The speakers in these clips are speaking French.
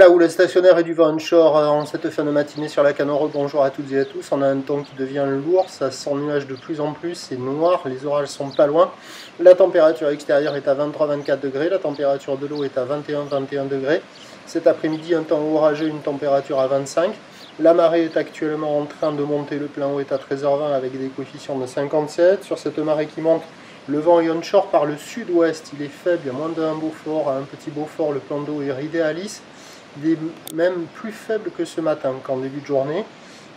la houle stationnaire et du vent onshore en cette fin de matinée sur la Canore. Bonjour à toutes et à tous. On a un temps qui devient lourd, ça s'ennuage de plus en plus, c'est noir, les orages sont pas loin. La température extérieure est à 23-24 degrés, la température de l'eau est à 21-21 degrés. Cet après-midi, un temps orageux, une température à 25. La marée est actuellement en train de monter, le plein eau est à 13h20 avec des coefficients de 57. Sur cette marée qui monte, le vent est onshore par le sud-ouest, il est faible, il y a moins d'un Beaufort, un petit Beaufort, le plan d'eau est ridé à lisse. Il est même plus faible que ce matin qu'en début de journée.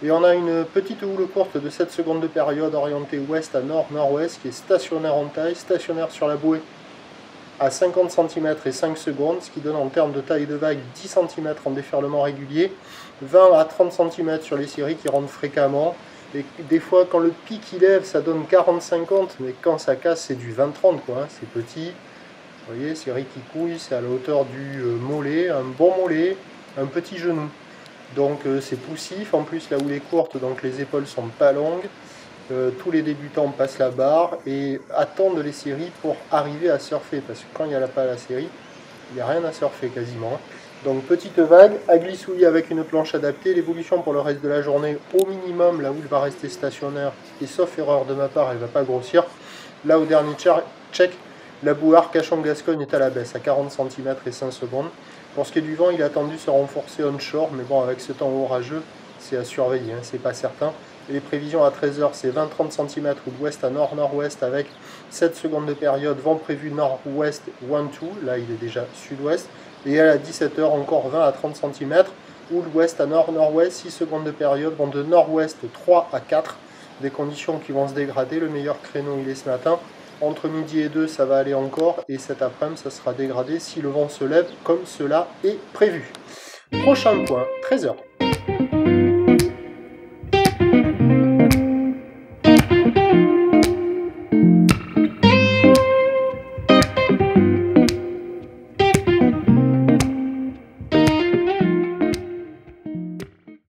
Et on a une petite houle courte de 7 secondes de période orientée ouest à nord-nord-ouest qui est stationnaire en taille, stationnaire sur la bouée à 50 cm et 5 secondes, ce qui donne en termes de taille de vague 10 cm en déferlement régulier, 20 à 30 cm sur les séries qui rentrent fréquemment. Et des fois, quand le pic il lève, ça donne 40-50, mais quand ça casse, c'est du 20-30, quoi. Hein, c'est petit. Vous voyez, série qui couille, c'est à la hauteur du mollet, un bon mollet, un petit genou. Donc c'est poussif, en plus la houle est courte, donc les épaules sont pas longues. Tous les débutants passent la barre et attendent les séries pour arriver à surfer, parce que quand il n'y a pas la série, il n'y a rien à surfer quasiment. Donc petite vague, à glissouiller avec une planche adaptée. L'évolution pour le reste de la journée, au minimum, la houle va rester stationnaire, et sauf erreur de ma part, elle ne va pas grossir. Là au dernier check, la boue Arcachon-Gascogne est à la baisse, à 40 cm et 5 secondes. Pour ce qui est du vent, il a tendu se renforcer onshore, mais bon, avec ce temps orageux, c'est à surveiller, hein, c'est pas certain. Et les prévisions à 13h, c'est 20-30 cm ou d'ouest à nord-nord-ouest avec 7 secondes de période, vent prévu nord-ouest 1-2, là il est déjà sud-ouest. Et à 17h, encore 20 à 30 cm, ou l'ouest à nord-nord-ouest, 6 secondes de période, vent de nord-ouest 3 à 4. Des conditions qui vont se dégrader, le meilleur créneau il est ce matin. Entre midi et 2, ça va aller encore, et cet après-midi, ça sera dégradé si le vent se lève comme cela est prévu. Prochain point, 13h.